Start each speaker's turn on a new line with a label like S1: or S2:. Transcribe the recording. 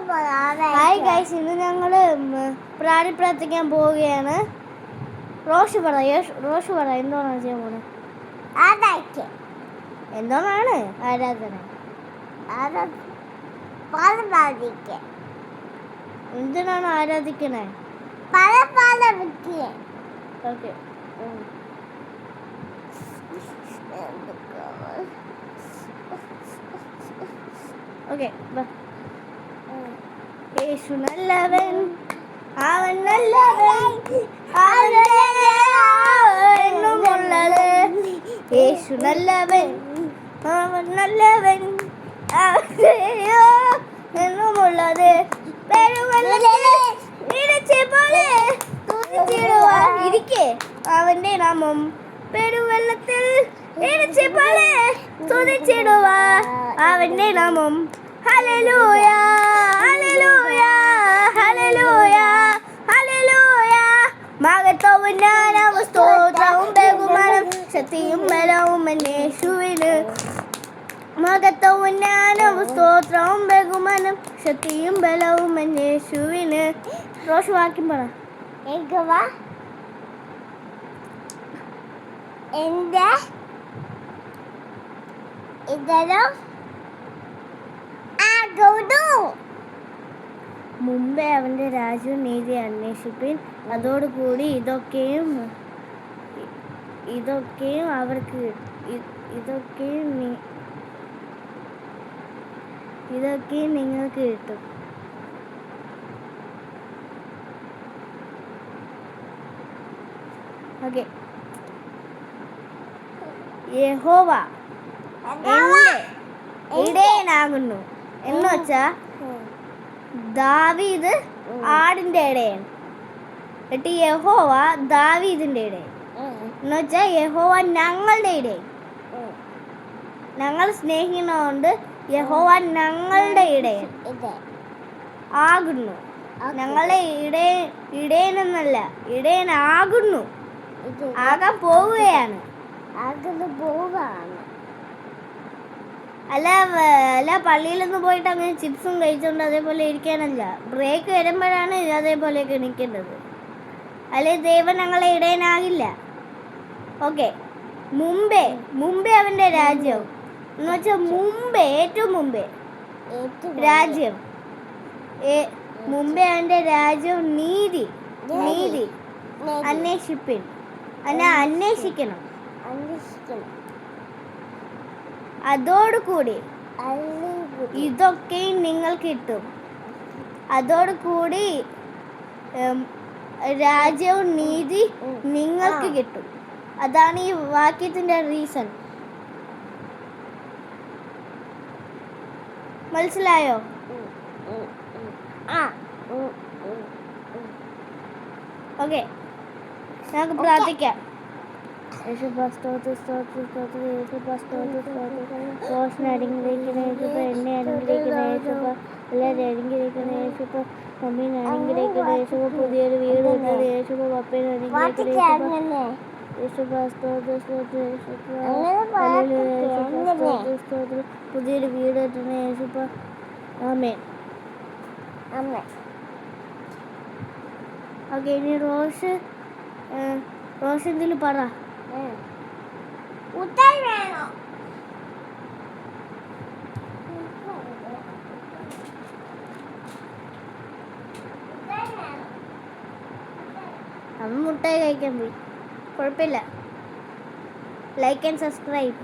S1: Hi guys, ഇന്ന് ഞങ്ങള് പ്രാണി പ്രാർത്ഥിക്കാൻ പോവുകയാണ്. റോഷ് പറ എന്താണ് ചെയ്യാൻ പോണേ? എന്താണ് ആരാധന? എന്തിനാണ് ആരാധിക്കണേ? Okay, okay. യേശു നല്ലവൻ, അവൻ നല്ലവൻ, എന്നുമുള്ളത്. യേശു നല്ലവൻ, അവൻ നല്ലവൻ, എന്നുമുള്ളത്. ഇരിക്കേ അവന്റെ നാമം പെരുവെള്ളത്തിൽ തുതിച്ചിടുക അവന്റെ നാമം. Hallelujah, hallelujah, hallelujah, hallelujah. മഹത്വവും ജ്ഞാനവും സ്തോത്രവും ബഹുമാനം ശക്തിയും ബലവും യേശുവിന്. മഹത്വവും ജ്ഞാനവും സ്തോത്രവും ബഹുമാനം ശക്തിയും ബലവും യേശുവിന്. റോഷ് വാക്യം പറ.
S2: എന്റെ
S1: മുമ്പേ അവന്റെ രാജ്യവും നീതി അന്വേഷിപ്പിൻ, അതോടുകൂടി ഇതൊക്കെയും അവർക്ക് ഇതൊക്കെയും നിങ്ങൾക്ക് കിട്ടും. ഓക്കെ. യഹോവ എന്റെ ഇടയനാകുന്നു എന്ന് വെച്ചാ ദാവീദ് ആടിന്റെ ഇടയൻ. എന്നിട്ട് യഹോവ ദാവീദിന്റെ ഇടയൻ എന്ന് വെച്ചാ യഹോവ ഞങ്ങളുടെ ഇടയൻ. ഞങ്ങൾ സ്നേഹിക്കുന്നതുകൊണ്ട് യഹോവ ഞങ്ങളുടെ ഇടയൻ ആകുന്നു. ഞങ്ങളെ ഇടയനെന്നല്ല, ഇടയനാകുന്നു, ആകാൻ പോവുകയാണ്. അല്ല പള്ളിയിലൊന്നും പോയിട്ട് അങ്ങനെ ചിപ്സും കഴിച്ചോണ്ട് അതേപോലെ ഇരിക്കാനല്ല. ബ്രേക്ക് വരുമ്പോഴാണ് അതേപോലെയൊക്കെ എണീക്കേണ്ടത്. അല്ലെ ദൈവം ഞങ്ങളെ ഇടയനാകില്ല. ഓക്കെ. മുമ്പേ അവന്റെ രാജ്യം എന്ന് വെച്ചാൽ ഏറ്റവും മുമ്പേ രാജ്യം, മുമ്പേ അവന്റെ രാജ്യം നീതി അന്വേഷിപ്പിൻ, അന്വേഷിക്കണം. അതോടുകൂടി ഇതൊക്കെയും നിങ്ങൾക്ക് കിട്ടും. അതോടുകൂടി രാജ്യവും നീതി നിങ്ങൾക്ക് കിട്ടും. അതാണ് ഈ വാക്യത്തിന്റെ റീസൺ. മനസ്സിലായോ? ഓക്കെ, നമുക്ക് പ്രാർത്ഥിക്കാം. റോഷനെ അനുഗ്രഹിക്കണേ യേശുപ്പ, എന്നെ അനുഗ്രഹിക്കണേ യേശുപ്പ, എല്ലാവരും അനുഗ്രഹിക്കണേ യേശുപ്പ, മമ്മീനെ അനുഗ്രഹിക്കണേ യേശുപ്പ, പുതിയൊരു വീട് കിട്ടത് യേശുപ്പ, പപ്പേനെ അനുഗ്രഹിക്കണേ യേശുപ്പ, സ്തോത്രം, പുതിയൊരു വീട് കിട്ടണേ യേശുപ്പ. ആമേൻ. ഓക്കെ, ഇനി റോഷ് എന്തെങ്കിലും പറ. അവൻ മുട്ടായി കഴിക്കാൻ പോയി. കുഴപ്പമില്ല. Like and subscribe.